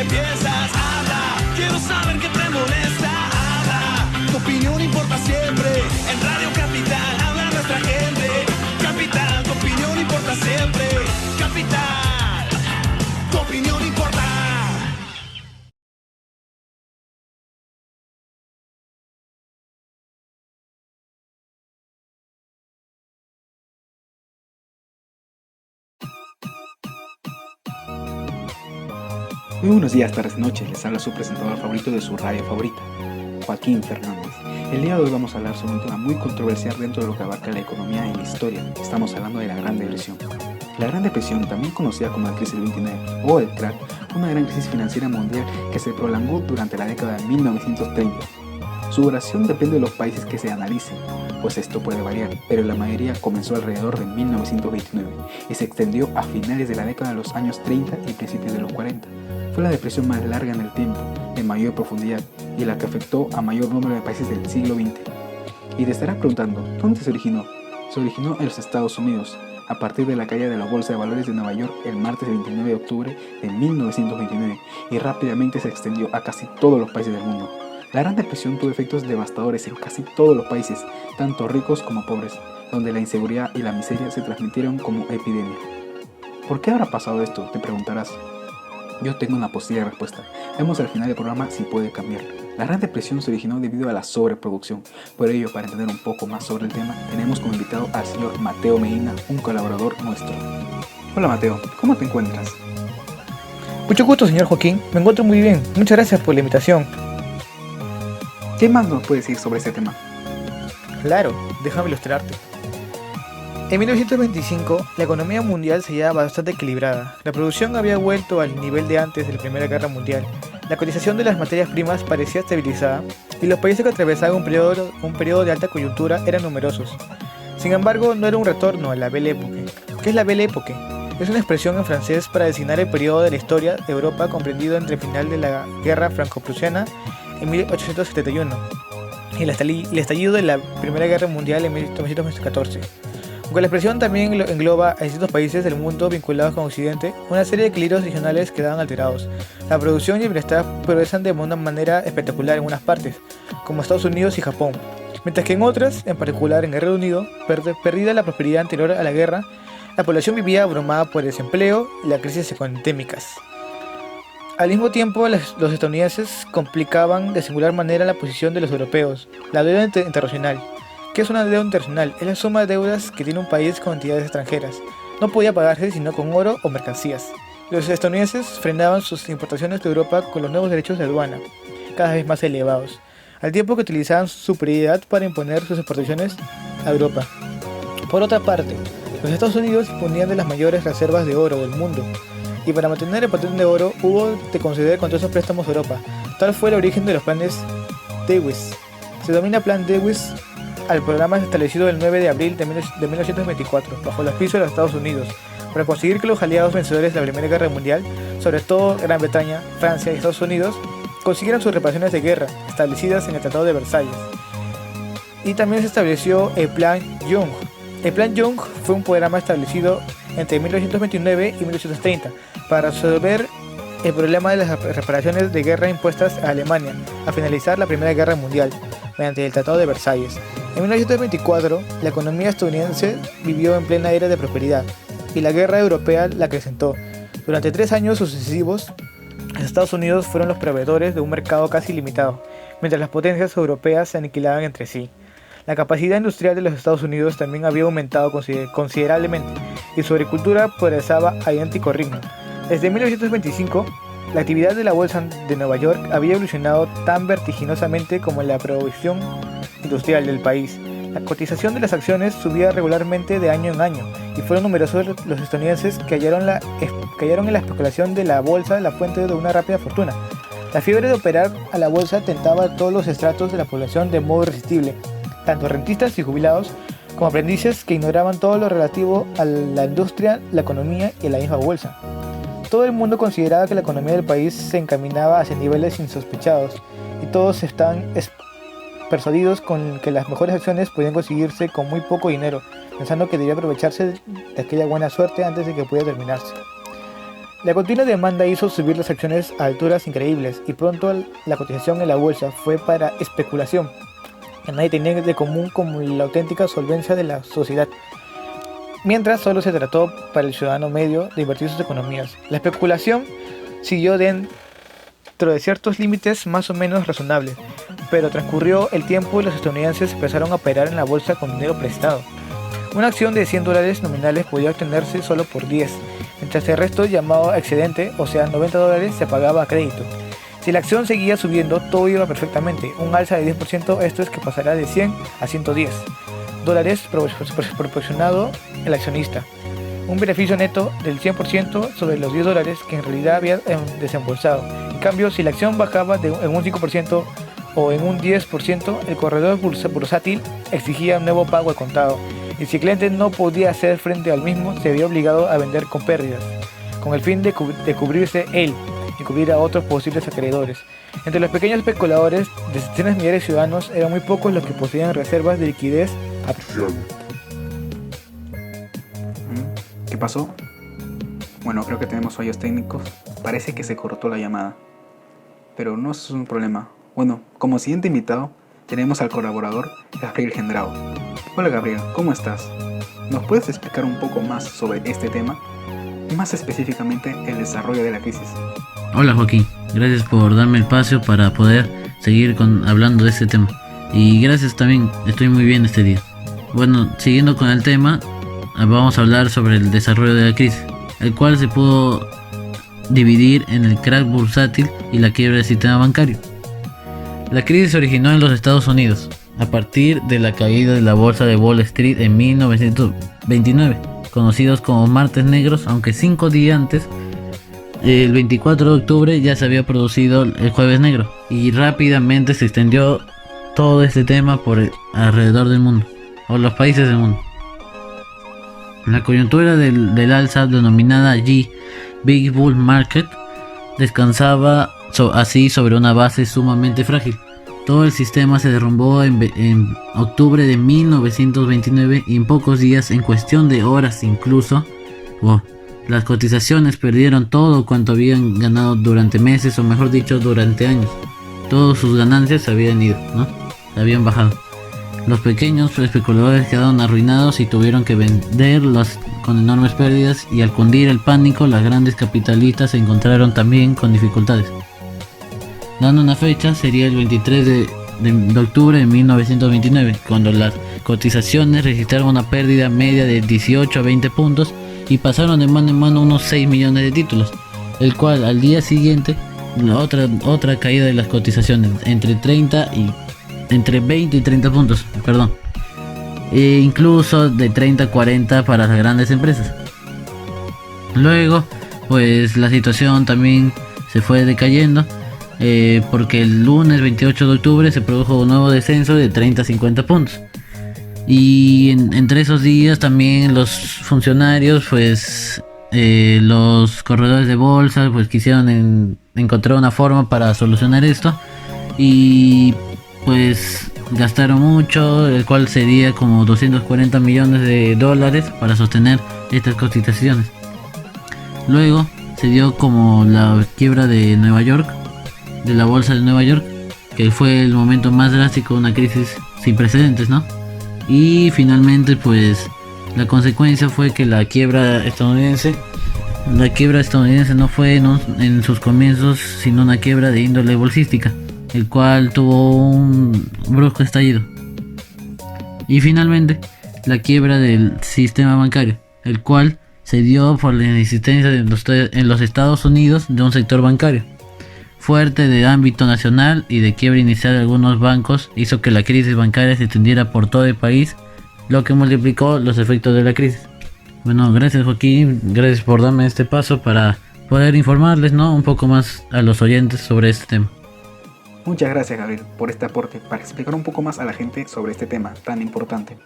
qué piensas, habla. Quiero saber qué te molesta, habla. Tu opinión importa siempre. En Radio Capital habla nuestra gente. Capital, tu opinión importa siempre. Capital, tu opinión importa. Muy buenos días, tardes, noches. Les habla su presentador favorito de su radio favorita, Joaquín Fernández. El día de hoy vamos a hablar sobre un tema muy controversial dentro de lo que abarca la economía y la historia. Estamos hablando de la Gran Depresión. La Gran Depresión, también conocida como la crisis del 29 o el crack, fue una gran crisis financiera mundial que se prolongó durante la década de 1930. Su duración depende de los países que se analicen, pues esto puede variar, pero la mayoría comenzó alrededor de 1929 y se extendió a finales de la década de los años 30 y principios de los 40. Fue la depresión más larga en el tiempo, de mayor profundidad y la que afectó a mayor número de países del siglo XX. Y te estarás preguntando, ¿dónde se originó? Se originó en los Estados Unidos, a partir de la caída de la Bolsa de Valores de Nueva York el martes 29 de octubre de 1929 y rápidamente se extendió a casi todos los países del mundo. La Gran Depresión tuvo efectos devastadores en casi todos los países, tanto ricos como pobres, donde la inseguridad y la miseria se transmitieron como epidemia. ¿Por qué habrá pasado esto?, te preguntarás. Yo tengo una posible respuesta. Vemos al final del programa si puede cambiar. La Gran Depresión se originó debido a la sobreproducción. Por ello, para entender un poco más sobre el tema, tenemos como invitado al señor Mateo Medina, un colaborador nuestro. Hola Mateo, ¿cómo te encuentras? Mucho gusto, señor Joaquín. Me encuentro muy bien. Muchas gracias por la invitación. ¿Qué más nos puedes decir sobre este tema? Claro, déjame ilustrarte. En 1925, la economía mundial se hallaba bastante equilibrada. La producción había vuelto al nivel de antes de la Primera Guerra Mundial. La cotización de las materias primas parecía estabilizada y los países que atravesaban un periodo de alta coyuntura eran numerosos. Sin embargo, no era un retorno a la Belle Époque. ¿Qué es la Belle Époque? Es una expresión en francés para designar el periodo de la historia de Europa comprendido entre el final de la Guerra Franco-Prusiana en 1871 y el estallido de la Primera Guerra Mundial en 1914. Aunque la expresión también engloba a distintos países del mundo vinculados con Occidente, una serie de equilibrios regionales quedaban alterados. La producción y el bienestar progresan de una manera espectacular en unas partes, como Estados Unidos y Japón, mientras que en otras, en particular en el Reino Unido, perdida la prosperidad anterior a la guerra, la población vivía abrumada por el desempleo y las crisis endémicas. Al mismo tiempo, los estadounidenses complicaban de singular manera la posición de los europeos. La deuda internacional. ¿Qué es una deuda internacional? Es la suma de deudas que tiene un país con entidades extranjeras. No podía pagarse sino con oro o mercancías. Los estadounidenses frenaban sus importaciones de Europa con los nuevos derechos de aduana, cada vez más elevados, al tiempo que utilizaban su superioridad para imponer sus exportaciones a Europa. Por otra parte, los Estados Unidos disponían de las mayores reservas de oro del mundo, y para mantener el patrón de oro hubo de conceder costosos préstamos a Europa. Tal fue el origen de los planes Dewey. Se denomina Plan Dewey al programa establecido el 9 de abril de 1924, bajo el auspicio de los Estados Unidos, para conseguir que los aliados vencedores de la Primera Guerra Mundial, sobre todo Gran Bretaña, Francia y Estados Unidos, consiguieran sus reparaciones de guerra, establecidas en el Tratado de Versalles. Y también se estableció el Plan Young. El Plan Young fue un programa establecido entre 1929 y 1930 para resolver el problema de las reparaciones de guerra impuestas a Alemania a finalizar la Primera Guerra Mundial mediante el Tratado de Versalles. En 1924, la economía estadounidense vivió en plena era de prosperidad y la guerra europea la acrecentó. Durante 3 años sucesivos, los Estados Unidos fueron los proveedores de un mercado casi ilimitado, mientras las potencias europeas se aniquilaban entre sí. La capacidad industrial de los Estados Unidos también había aumentado considerablemente y su agricultura progresaba a idéntico ritmo. Desde 1925, la actividad de la Bolsa de Nueva York había evolucionado tan vertiginosamente como la producción industrial del país. La cotización de las acciones subía regularmente de año en año y fueron numerosos los estadounidenses que cayeron en la especulación de la bolsa, la fuente de una rápida fortuna. La fiebre de operar a la bolsa tentaba a todos los estratos de la población de modo irresistible, tanto rentistas y jubilados como aprendices que ignoraban todo lo relativo a la industria, la economía y la misma bolsa. Todo el mundo consideraba que la economía del país se encaminaba hacia niveles insospechados y todos estaban persuadidos con que las mejores acciones podían conseguirse con muy poco dinero, pensando que debía aprovecharse de aquella buena suerte antes de que pudiera terminarse. La continua demanda hizo subir las acciones a alturas increíbles y pronto la cotización en la bolsa fue para especulación, que nadie tenía de común como la auténtica solvencia de la sociedad, mientras solo se trató para el ciudadano medio de invertir sus economías. La especulación siguió dentro de ciertos límites más o menos razonables, pero transcurrió el tiempo y los estadounidenses empezaron a operar en la bolsa con dinero prestado. Una acción de $100 nominales podía obtenerse solo por 10, mientras el resto, llamado excedente, o sea $90, se pagaba a crédito. Si la acción seguía subiendo, todo iba perfectamente. Un alza de 10%, esto es que pasará de 100 a $110 proporcionado al accionista. Un beneficio neto del 100% sobre los $10 que en realidad había desembolsado. En cambio, si la acción bajaba en un 5% o en un 10%, el corredor bursátil exigía un nuevo pago al contado. Y si el cliente no podía hacer frente al mismo, se veía obligado a vender con pérdidas, con el fin de cubrirse él y cubrir a otros posibles acreedores. Entre los pequeños especuladores de decenas de millares de ciudadanos, eran muy pocos los que poseían reservas de liquidez apreciables. ¿Qué pasó? Bueno, creo que tenemos fallos técnicos. Parece que se cortó la llamada, pero no es un problema. Bueno, como siguiente invitado tenemos al colaborador Gabriel Gendrao. Hola Gabriel, ¿cómo estás? ¿Nos puedes explicar un poco más sobre este tema? Más específicamente el desarrollo de la crisis. Hola Joaquín, gracias por darme el espacio para poder seguir hablando de este tema. Y gracias también, estoy muy bien este día. Bueno, siguiendo con el tema, vamos a hablar sobre el desarrollo de la crisis, el cual se pudo dividir en el crack bursátil y la quiebra del sistema bancario. La crisis se originó en los Estados Unidos, a partir de la caída de la bolsa de Wall Street en 1929, conocidos como martes negros, aunque 5 días antes, el 24 de octubre, ya se había producido el jueves negro, y rápidamente se extendió todo este tema por alrededor del mundo, o los países del mundo. La coyuntura del alza, denominada allí Big Bull Market, descansaba así sobre una base sumamente frágil. Todo el sistema se derrumbó en octubre de 1929 y en pocos días, en cuestión de horas incluso, las cotizaciones perdieron todo cuanto habían ganado durante meses, o mejor dicho, durante años. Todas sus ganancias se habían ido, ¿no? Se habían bajado. Los pequeños especuladores quedaron arruinados y tuvieron que venderlos con enormes pérdidas, y al cundir el pánico, las grandes capitalistas se encontraron también con dificultades. Dando una fecha, sería el 23 de octubre de 1929, cuando las cotizaciones registraron una pérdida media de 18 a 20 puntos y pasaron de mano en mano unos 6 millones de títulos, el cual al día siguiente, otra caída de las cotizaciones entre 20 y 30 puntos, e incluso de 30 a 40 para las grandes empresas. Luego, pues la situación también se fue decayendo, porque el lunes 28 de octubre se produjo un nuevo descenso de 30 a 50 puntos. Y entre esos días también los funcionarios, pues los corredores de bolsa, pues quisieron encontrar una forma para solucionar esto, y pues gastaron mucho, el cual sería como 240 millones de dólares para sostener estas cotizaciones. Luego se dio como la quiebra de Nueva York, de la bolsa de Nueva York, que fue el momento más drástico de una crisis sin precedentes, ¿no? Y finalmente, pues la consecuencia fue que la quiebra estadounidense no fue en sus comienzos, sino una quiebra de índole bolsística, el cual tuvo un brusco estallido. Y finalmente, la quiebra del sistema bancario, el cual se dio por la inexistencia en los Estados Unidos de un sector bancario fuerte de ámbito nacional, y de quiebra inicial de algunos bancos hizo que la crisis bancaria se extendiera por todo el país, lo que multiplicó los efectos de la crisis. Bueno, gracias Joaquín, gracias por darme este paso para poder informarles, ¿no?, un poco más a los oyentes sobre este tema. Muchas gracias Gabriel por este aporte para explicar un poco más a la gente sobre este tema tan importante.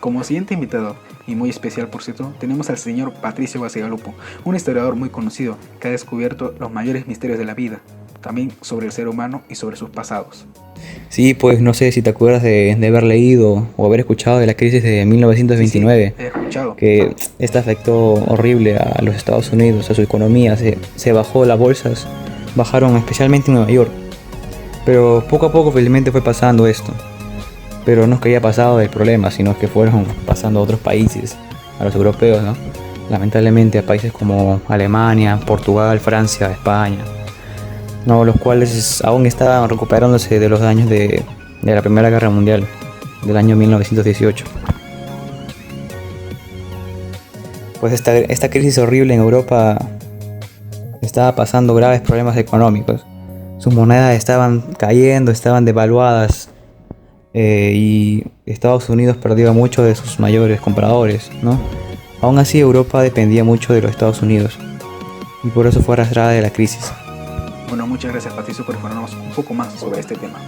Como siguiente invitado, y muy especial por cierto, tenemos al señor Patricio Bacigalupo, un historiador muy conocido que ha descubierto los mayores misterios de la vida, también sobre el ser humano y sobre sus pasados. Sí, pues no sé si te acuerdas de haber leído o haber escuchado de la crisis de Sí, 1929, he escuchado. que esta afectó horrible a los Estados Unidos, a su economía, se bajó las bolsas, bajaron especialmente en Nueva York. Pero poco a poco felizmente fue pasando esto. Pero no es que haya pasado el problema, sino que fueron pasando a otros países, a los europeos, ¿no? Lamentablemente a países como Alemania, Portugal, Francia, España, ¿no? Los cuales aún estaban recuperándose de los daños de la Primera Guerra Mundial, del año 1918. Pues esta crisis horrible en Europa estaba pasando graves problemas económicos. Sus monedas estaban cayendo, estaban devaluadas, y Estados Unidos perdió a muchos de sus mayores compradores, ¿no? Aún así Europa dependía mucho de los Estados Unidos y por eso fue arrastrada de la crisis. Bueno, muchas gracias Patricio por informarnos un poco más sobre este tema.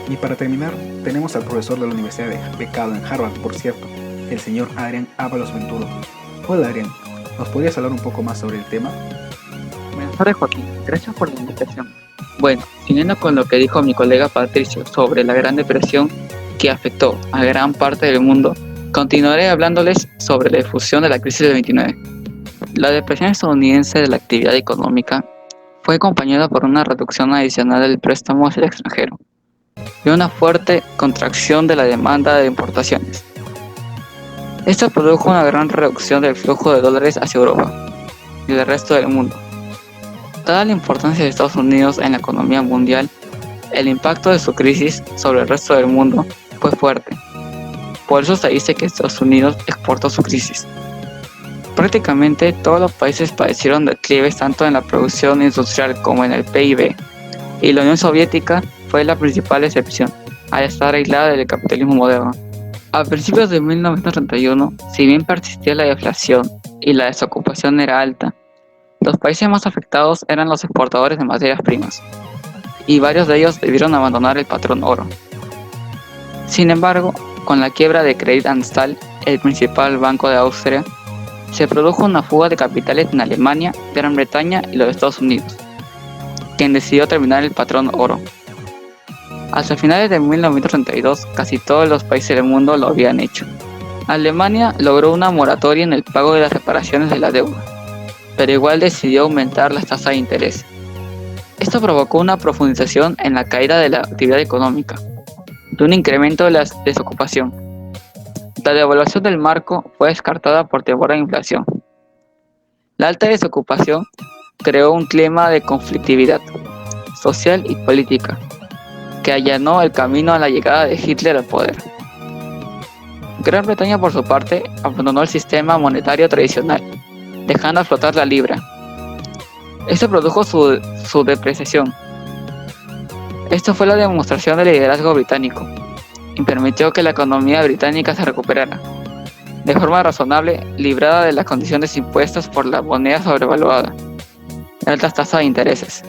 Y para terminar, tenemos al profesor de la Universidad de becado en Harvard, por cierto, el señor Adrián Ábalos Venturo. Hola Adrián, ¿nos podrías hablar un poco más sobre el tema? Buenas tardes, Joaquín. Gracias por la invitación. Bueno, siguiendo con lo que dijo mi colega Patricio sobre la Gran Depresión que afectó a gran parte del mundo, continuaré hablándoles sobre la difusión de la crisis del 29. La depresión estadounidense de la actividad económica fue acompañada por una reducción adicional del préstamo hacia el extranjero y una fuerte contracción de la demanda de importaciones. Esto produjo una gran reducción del flujo de dólares hacia Europa y el resto del mundo. Dada la importancia de Estados Unidos en la economía mundial, el impacto de su crisis sobre el resto del mundo fue fuerte. Por eso se dice que Estados Unidos exportó su crisis. Prácticamente todos los países padecieron declives tanto en la producción industrial como en el PIB, y la Unión Soviética fue la principal excepción, al estar aislada del capitalismo moderno. A principios de 1931, si bien persistía la deflación y la desocupación era alta, los países más afectados eran los exportadores de materias primas, y varios de ellos debieron abandonar el patrón oro. Sin embargo, con la quiebra de Credit Anstal, el principal banco de Austria, se produjo una fuga de capitales en Alemania, Gran Bretaña y los Estados Unidos, quien decidió terminar el patrón oro. Hasta finales de 1932, casi todos los países del mundo lo habían hecho. Alemania logró una moratoria en el pago de las reparaciones de la deuda, pero igual decidió aumentar las tasas de interés. Esto provocó una profundización en la caída de la actividad económica y un incremento de la desocupación. La devaluación del marco fue descartada por temor a inflación. La alta desocupación creó un clima de conflictividad social y política que allanó el camino a la llegada de Hitler al poder. Gran Bretaña, por su parte, abandonó el sistema monetario tradicional, dejando a flotar la libra. Esto produjo su depreciación. Esto fue la demostración del liderazgo británico y permitió que la economía británica se recuperara, de forma razonable, librada de las condiciones impuestas por la moneda sobrevaluada y altas tasas de intereses.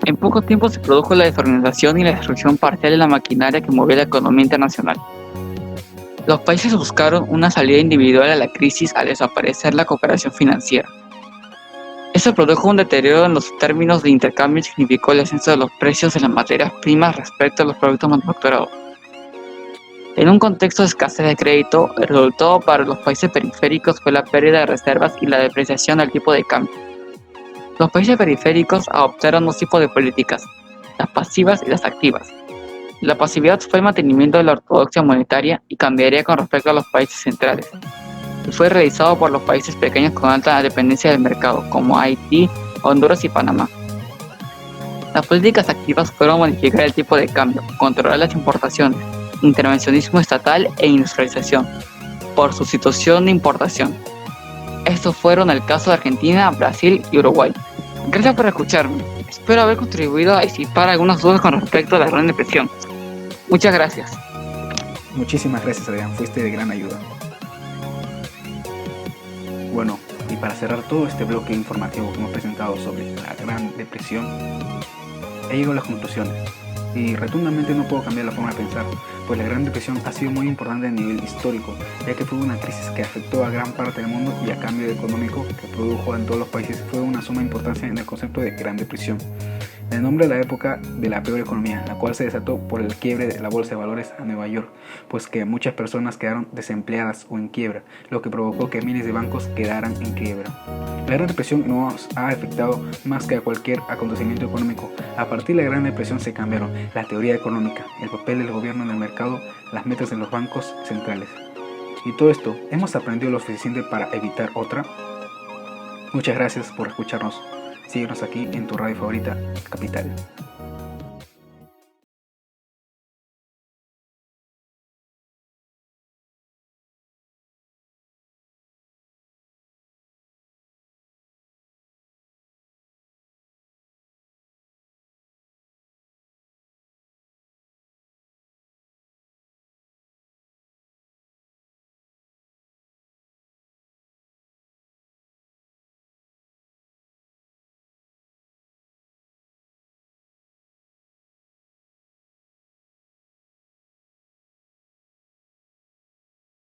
En poco tiempo se produjo la desorganización y la destrucción parcial de la maquinaria que movía la economía internacional. Los países buscaron una salida individual a la crisis al desaparecer la cooperación financiera. Esto produjo un deterioro en los términos de intercambio y significó el ascenso de los precios de las materias primas respecto a los productos manufacturados. En un contexto de escasez de crédito, el resultado para los países periféricos fue la pérdida de reservas y la depreciación del tipo de cambio. Los países periféricos adoptaron dos tipos de políticas, las pasivas y las activas. La pasividad fue el mantenimiento de la ortodoxia monetaria y cambiaría con respecto a los países centrales, y fue realizado por los países pequeños con alta dependencia del mercado, como Haití, Honduras y Panamá. Las políticas activas fueron modificar el tipo de cambio, controlar las importaciones, intervencionismo estatal e industrialización, por sustitución de importación. Estos fueron el caso de Argentina, Brasil y Uruguay. Gracias por escucharme. Espero haber contribuido a disipar algunas dudas con respecto a la Gran Depresión. Muchas gracias. Muchísimas gracias Adrián, fuiste de gran ayuda. Bueno, y para cerrar todo este bloque informativo que hemos presentado sobre la Gran Depresión, he llegado a las conclusiones. Y rotundamente no puedo cambiar la forma de pensar, pues la Gran Depresión ha sido muy importante a nivel histórico, ya que fue una crisis que afectó a gran parte del mundo y a cambio económico que produjo en todos los países fue una suma importancia en el concepto de Gran Depresión. el nombre de la época de la peor economía, la cual se desató por el quiebre de la bolsa de valores a Nueva York, pues que muchas personas quedaron desempleadas o en quiebra, lo que provocó que miles de bancos quedaran en quiebra. La Gran Depresión nos ha afectado más que a cualquier acontecimiento económico. A partir de la Gran Depresión se cambiaron la teoría económica, el papel del gobierno en el mercado, las metas de los bancos centrales. Y todo esto, ¿hemos aprendido lo suficiente para evitar otra? Muchas gracias por escucharnos. Síguenos aquí en tu radio favorita, Capital.